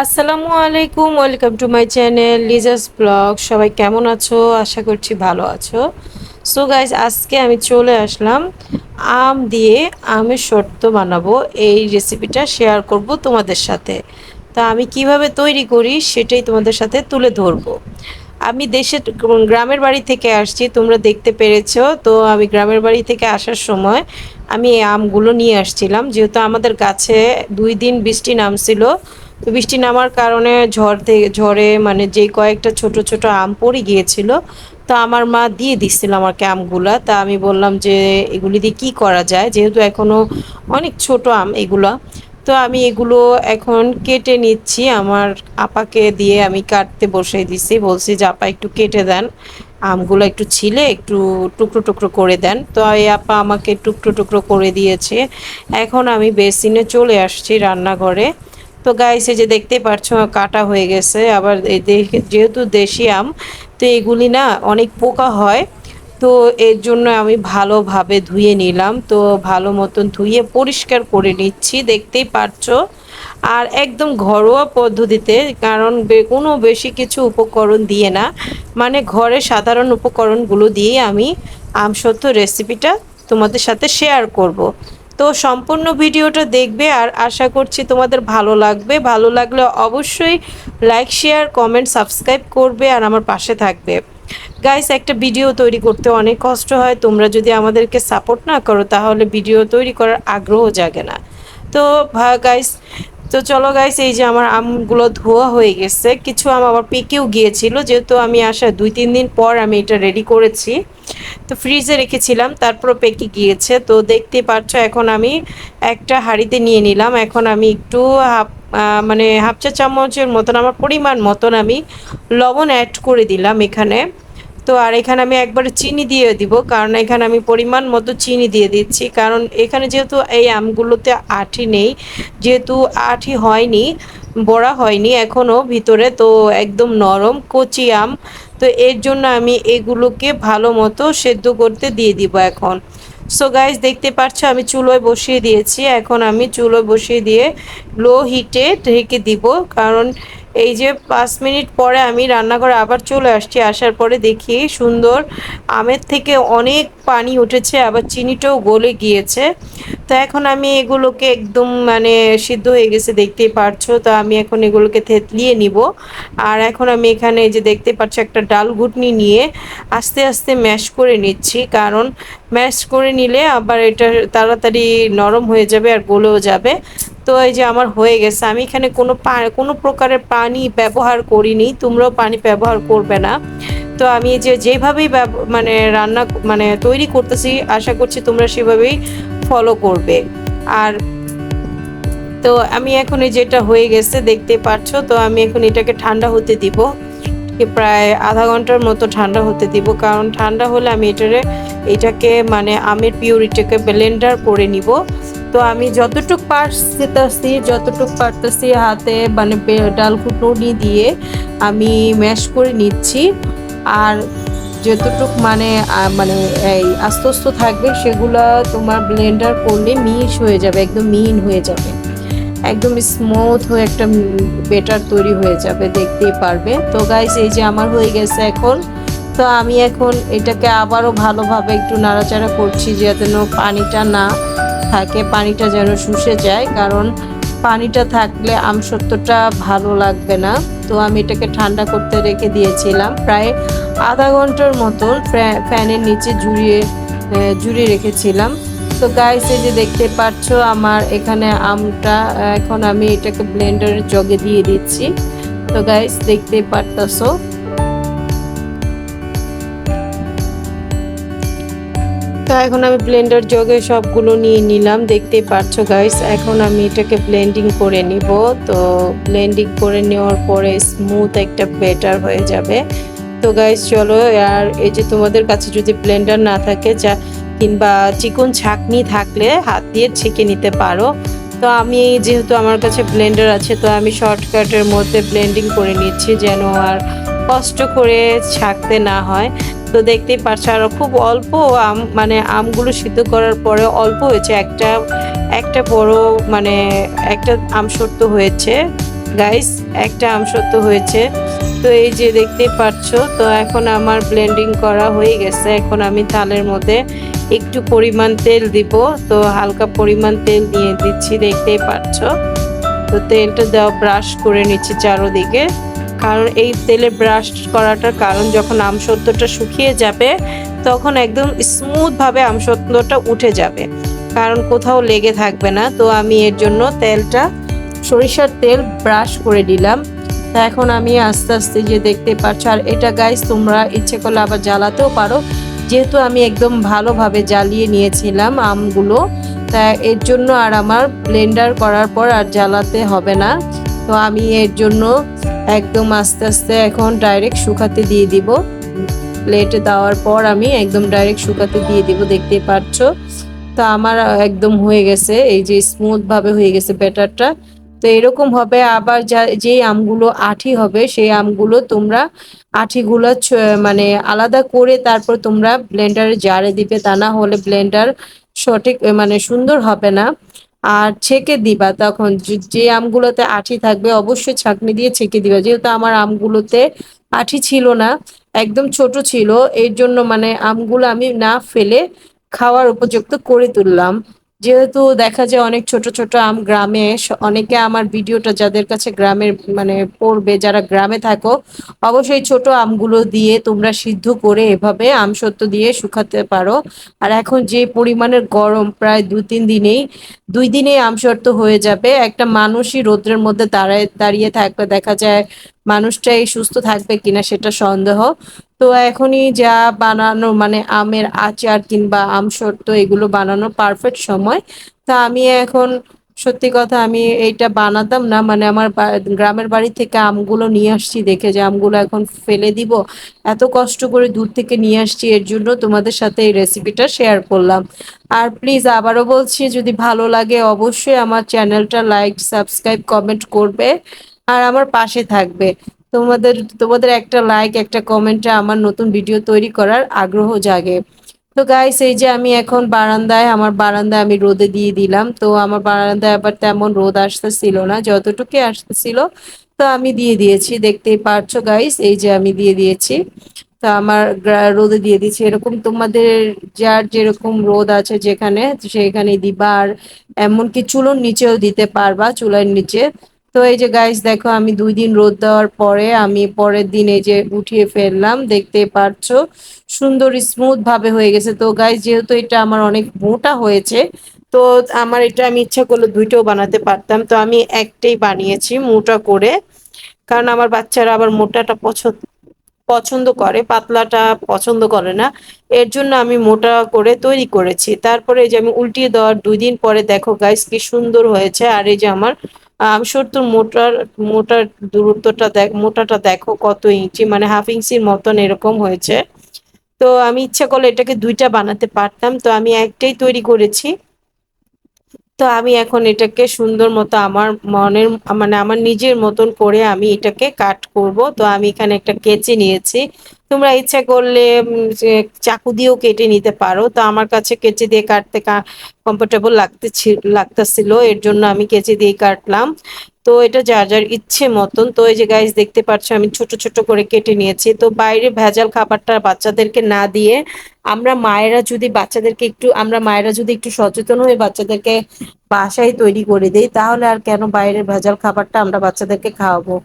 আসসালামু আলাইকুম, welcome to my channel Liza's blog. সবাই কেমন আছো? আশা করছি ভালো আছো। সো গাইজ, আজকে আমি চলে আসলাম আম দিয়ে আমের শর্ত বানাবো। এই রেসিপিটা শেয়ার করব তোমাদের সাথে। তা আমি কিভাবে তৈরি করি সেটাই তোমাদের সাথে তুলে ধরবো। আমি দেশের গ্রামের বাড়ি থেকে আসছি, তোমরা দেখতে পেরেছো। তো আমি গ্রামের বাড়ি থেকে আসার সময় আমি এই আমগুলো নিয়ে আসছিলাম, যেহেতু আমাদের গাছে 2 দিন বৃষ্টি নামছিল। তো বৃষ্টি নামার কারণে ঝড়ে মানে যে কয়েকটা ছোট ছোট আম পড়ে গিয়েছিল। তো আমার মা দিয়ে দিচ্ছিল আমাকে আমগুলা। তা আমি বললাম যে এগুলি দিয়ে কী করা যায়, যেহেতু এখনও অনেক ছোট আম এগুলা। তো আমি এগুলো এখন কেটে নিচ্ছি। আমার আপাকে দিয়ে আমি কাটতে বসিয়ে দিছি, বলছি যে আপা একটু কেটে দেন, আমগুলো একটু ছিলে একটু টুকরো টুকরো করে দেন। তো এই আপা আমাকে টুকরো টুকরো করে দিয়েছে। এখন আমি বেসিনে চলে আসছি, রান্নাঘরে। তো গাইস, এই যে দেখতে পাচ্ছ কাটা হয়ে গেছে। আবার যেহেতু দেশি আম, তো এগুলি না অনেক পোকা হয়। তো এর জন্য আমি ভালোভাবে ধুয়ে নিলাম। তো ভালো মতন ধুয়ে পরিষ্কার করে নিচ্ছি, দেখতেই পাচ্ছো। আর একদম ঘরোয়া পদ্ধতিতে, কারণ কোনো বেশি কিছু উপকরণ দিয়ে না, মানে ঘরে সাধারণ উপকরণগুলো দিয়ে আমি আমসত্ত্ব রেসিপিটা তোমাদের সাথে শেয়ার করব। তো সম্পূর্ণ ভিডিওটা দেখবে, আর আশা করছি তোমাদের ভালো লাগবে। ভালো লাগলে অবশ্যই লাইক, শেয়ার, কমেন্ট, সাবস্ক্রাইব করবে আর আমার পাশে থাকবে। গাইস, একটা ভিডিও তৈরি করতে অনেক কষ্ট হয়। তোমরা যদি আমাদেরকে সাপোর্ট না করো তাহলে ভিডিও তৈরি করার আগ্রহ জাগে না। তো গাইস, তো চলো গাইস, এই যে আমার আমগুলো ধোয়া হয়ে গেছে। কিছু আম আবার পেকেও গিয়েছিল, যেহেতু আমি আসার 2-3 দিন পর আমি এটা রেডি করেছি। তো ফ্রিজে রেখেছিলাম, তারপর পেকে গিয়েছে। তো দেখতে পাচ্ছ এখন আমি একটা হাঁড়িতে নিয়ে নিলাম। এখন আমি একটু মানে হাফ চা চামচের মতন, আমার পরিমাণ মতন আমি লবণ অ্যাড করে দিলাম এখানে। তো আর এখানে আমি একবারে চিনি দিয়ে দিব, কারণ এখানে আমি পরিমাণ মতো চিনি দিয়ে দিচ্ছি। কারণ এখানে যেহেতু এই আমগুলোতে আঁটি নেই, যেহেতু আঁটি হয়নি, বড়া হয়নি এখনও ভিতরে, তো একদম নরম কচি আম। তো এর জন্য আমি এগুলোকে ভালো মতো সেদ্ধ করতে দিয়ে দিব এখন। সো গাইস, দেখতে পাচ্ছ আমি চুলোয় বসিয়ে দিয়েছি। এখন আমি চুলোয় বসিয়ে দিয়ে লো হিটে ঢেকে দিব, কারণ এই যে 5 মিনিট পরে আমি রান্নাঘরে আবার চলে আসছি। আসার পরে দেখি সুন্দর আমের থেকে অনেক পানি উঠেছে, আবার চিনিটাও গলে গিয়েছে। তো এখন আমি এগুলোকে একদম মানে সিদ্ধ হয়ে গেছে, দেখতেই পারছো। তো আমি এখন এগুলোকে থেতলিয়ে নিব। আর এখন আমি এখানে এই যে দেখতে পাচ্ছ একটা ডাল ঘুটনি নিয়ে আস্তে আস্তে ম্যাশ করে নিচ্ছি, কারণ ম্যাশ করে নিলে আবার এটা তাড়াতাড়ি নরম হয়ে যাবে আর গলেও যাবে। তো এই যে আমার হয়ে গেছে। আমি এখানে কোনো প্রকারের পানি ব্যবহার করিনি, তোমরাও পানি ব্যবহার করবে না। তো আমি যেভাবেই মানে রান্না মানে তৈরি করতেছি, আশা করছি তোমরা সেভাবেই ফলো করবে। আর তো আমি এখন এই যেটা হয়ে গেছে দেখতে পাচ্ছ। তো আমি এখন এটাকে ঠান্ডা হতে দিব, প্রায় আধা ঘন্টার মতো ঠান্ডা হতে দিব। কারণ ঠান্ডা হলে আমি এটাকে মানে আমের পিউরিটাকে ব্লেন্ডার করে নিব। তো আমি যতটুক পারতেছি হাতে মানে ডাল ঘুটনি দিয়ে আমি ম্যাশ করে নিচ্ছি। আর যতটুক মানে মানে এই আস্তে আস্তে থাকবে সেগুলা তোমার ব্লেন্ডার করলে মিহিন হয়ে যাবে, একদম মিহিন হয়ে যাবে, একদম স্মুথ হয়ে একটা বেটার তৈরি হয়ে যাবে, দেখতেই পারবে। তো গাইস, এই যে আমার হয়ে গেছে এখন। তো আমি এখন এটাকে আবারও ভালোভাবে একটু নাড়াচাড়া করছি, যেন পানিটা না থাকে, পানিটা যেন শুষে যায়, কারণ পানিটা থাকলে আমসত্ত্বটা ভালো লাগবে না। তো আমি এটাকে ঠান্ডা করতে রেখে দিয়েছিলাম প্রায় আধা ঘন্টার মতন, ফ্যানের নিচে ঝুরিয়ে রেখেছিলাম। তো গাইস, এই যে দেখতে পাচ্ছ আমার এখানে আমটা, এখন আমি এটাকে ব্লেন্ডারের জগে দিয়ে দিচ্ছি। তো গাইস, দেখতেই পারতাছো। তো এখন আমি ব্লেন্ডার জগে সবগুলো নিয়ে নিলাম, দেখতেই পাচ্ছো গাইস। এখন আমি এটাকে ব্লেন্ডিং করে নিব। তো ব্লেন্ডিং করে নেওয়ার পরে স্মুথ একটা বেটার হয়ে যাবে। তো গাইস চলো, আর এই যে তোমাদের কাছে যদি ব্লেন্ডার না থাকে কিংবা চিকন ছাঁকনি থাকলে হাত দিয়ে ছেঁকে নিতে পারো। তো আমি যেহেতু আমার কাছে ব্লেন্ডার আছে, তো আমি শর্টকাটের মধ্যে ব্লেন্ডিং করে নিচ্ছি, যেন আর কষ্ট করে ছাঁকতে না হয়। তো দেখতেই পাচ্ছ, আর খুব অল্প আম, মানে আমগুলো সিদ্ধ করার পরে অল্প হয়েছে, একটা বড় মানে একটা আম সত্ত্ব হয়েছে। গাইস একটা আমসত্ব হয়েছে। তো এই যে দেখতে পাচ্ছ, তো এখন আমার ব্লেন্ডিং করা হয়ে গেছে। এখন আমি থালের মধ্যে একটু পরিমাণ তেল দিব। তো হালকা পরিমাণ তেল দিয়ে দিচ্ছি, দেখতেই পাচ্ছ। তো তেলটা দেওয়া ব্রাশ করে নিচ্ছি চারোদিকে, কারণ এই তেলে ব্রাশ করাটার কারণ যখন আমসত্ত্বটা শুকিয়ে যাবে তখন একদম স্মুথ ভাবে আমসত্ত্বটা উঠে যাবে, কারণ কোথাও লেগে থাকবে না। তো আমি এর জন্য তেলটা সরিষার তেল ব্রাশ করে দিলাম। তা এখন আমি আস্তে আস্তে যে দেখতে পাচ্ছ, আর এটা গাইস তোমরা ইচ্ছে করলে আবার জ্বালাতেও পারো, যেহেতু আমি একদম ভালোভাবে জ্বালিয়ে নিয়েছিলাম আমগুলো, তা এর জন্য আর আমার ব্লেন্ডার করার পর আর জ্বালাতে হবে না। তো আমি এর জন্য একদম আস্তে আস্তে এখন ডাইরেক্ট শুকাতে দিয়ে দিব। প্লেটে দেওয়ার পর আমি একদম ডাইরেক্ট শুকাতে দিয়ে দিব, দেখতেই পাচ্ছ। তা আমার একদম হয়ে গেছে, এই যে স্মুথ ভাবে হয়ে গেছে ব্যাটারটা। তো এরকম হবে। আবার যে আমগুলো আঠি হবে সেই আমগুলো তোমরা আঠিগুলো মানে আলাদা করে তারপর তোমরা ব্লেন্ডারে জারে দিবে, তা না হলে ব্লেন্ডার সঠিক মানে সুন্দর হবে না। আর ছেঁকে দিবা, তখন যে আমগুলোতে আঠি থাকবে অবশ্যই ছাঁকনি দিয়ে ছেঁকে দিবা। যেহেতু আমার আমগুলোতে আঠি ছিল না, একদম ছোট ছিল, এর জন্য মানে আমগুলো আমি না ফেলে খাওয়ার উপযুক্ত করে তুললাম। যেহেতু দেখা যায় অনেক ছোট ছোট আম গ্রামে, অনেকে আমার ভিডিওটা যাদের কাছে গ্রামের মানে পড়বে, যারা গ্রামে থাকো, অবশ্যই ছোট আমগুলো দিয়ে তোমরা সিদ্ধ করে এভাবে আমসত্ত্ব দিয়ে শুকাতে পারো। আর এখন যে পরিমাণের গরম, প্রায় 2-3 দিনেই 2 দিনেই আমসত্ত্ব হয়ে যাবে। একটা মানুষই রোদ্রের মধ্যে দাঁড়িয়ে থাকলে দেখা যায় মানুষটাই সুস্থ থাকবে কিনা সেটা সন্দেহ। তো এখনই যা বানানো মানে আমের আচার কিংবা আমসত্ত্ব এগুলো বানানোর পারফেক্ট সময়। তা আমি এখন সত্যি কথা আমি এইটা বানাতাম না, মানে আমার গ্রামের বাড়ি থেকে আমগুলো নিয়ে আসছি দেখে যে আমগুলো এখন ফেলে দিব, এত কষ্ট করে দূর থেকে নিয়ে আসছি, এর জন্য তোমাদের সাথে এই রেসিপিটা শেয়ার করলাম। আর প্লিজ আবারও বলছি, যদি ভালো লাগে অবশ্যই আমার চ্যানেলটা লাইক, সাবস্ক্রাইব, কমেন্ট করবে আর আমার পাশে থাকবে। তোমাদের তোমাদের একটা লাইক, একটা কমেন্টে আমার নতুন ভিডিও তৈরি করার আগ্রহ জাগে। তো গাইস এই যে আমি এখন বারান্দায়, আমার বারান্দায় আমি রোদে দিয়ে দিলাম। তো আমার বারান্দায় আবার তেমন রোদ আসতেছিল না, যতটুকু আসতেছিল তো আমি দিয়ে দিয়েছি, দেখতেই পারছো গাইস। এই যে আমি দিয়ে দিয়েছি। তা আমার রোদে দিয়ে দিচ্ছি। এরকম তোমাদের যার যেরকম রোদ আছে যেখানে, সেখানে দিবা। আর এমনকি চুলোর নিচেও দিতে পারবা, চুলার নিচে। তো এই যে গাইস দেখো, আমি 2 দিন রোদ দেওয়ার পরে আমি পরের দিন এই যে উঠিয়ে ফেললাম, দেখতেই পারছো সুন্দর স্মুথ ভাবে হয়ে গেছে। তো গাইস যেহেতু এটা আমার অনেক মোটা হয়েছে, তো আমার এটা আমি ইচ্ছা করলে দুইটাও বানাতে পারতাম, তো আমি একটাই বানিয়েছি মোটা করে, কারণ আমার বাচ্চারা আবার মোটাটা পছন্দ করে, পাতলাটা পছন্দ করে না। এর জন্য আমি মোটা করে তৈরি করেছি। তারপরে এই যে আমি উল্টিয়ে দেওয়ার 2 দিন পরে দেখো গাইস কি সুন্দর হয়েছে। আর এই যে আমার আমসত্ত্বর মোটার দূরত্বটা মোটাটা দেখো কত ইঞ্চি, মানে হাফ ইঞ্চির মতন এরকম হয়েছে। তো আমি ইচ্ছা করলে এটাকে দুইটা বানাতে পারতাম, তো আমি একটাই তৈরি করেছি। তো আমি এখন এটাকে সুন্দর মতো আমার মনের মানে আমার নিজের মতন করে আমি এটাকে কাট করব। তো আমি এখানে একটা কেচি নিয়েছি, তোমরা ইচ্ছা করলে যে চাকু দিয়েও কেটে নিতে পারো। তো আমার কাছে কেচি দিয়ে কাটতে কমফোর্টেবল লাগতেছিল, এর জন্য আমি কেচি দিয়ে কাটলাম। তো এটা যার যার ইচ্ছে মতন। তো এই যে গাইস দেখতে পাচ্ছ আমি ছোট ছোট করে কেটে নিয়েছি। তো বাইরে ভেজাল খাবারটা বাচ্চাদেরকে না দিয়ে আমরা মায়েরা যদি একটু সচেতন হয়ে বাচ্চাদেরকে বাসায় তৈরি করে দেই, তাহলে আর কেন বাইরের ভেজাল খাবারটা আমরা বাচ্চাদেরকে খাওয়াবো।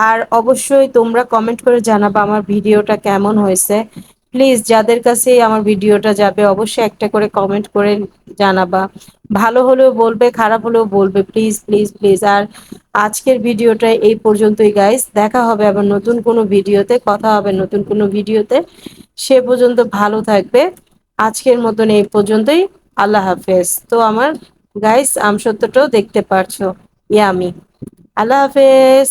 আর অবশ্যই তোমরা কমেন্ট করে জানাবা আমার ভিডিওটা কেমন হয়েছে। প্লিজ যাদের কাছে আমার ভিডিওটা যাবে অবশ্যই একটা করে কমেন্ট করে জানাবা। ভালো হলেও বলবে, খারাপ হলেও বলবে, প্লিজ প্লিজ প্লিজ। আর আজকের ভিডিওটা এই পর্যন্তই গাইস, দেখা হবে আবার নতুন কোনো ভিডিওতে, কথা হবে নতুন কোনো ভিডিওতে। সে পর্যন্ত ভালো থাকবে। আজকের মতন এই পর্যন্তই। আল্লাহ হাফেজ। তো আমার গাইস আমসত্ত্বটাও দেখতে পারছো, ইয়ামি। আল্লাহ হাফেজ।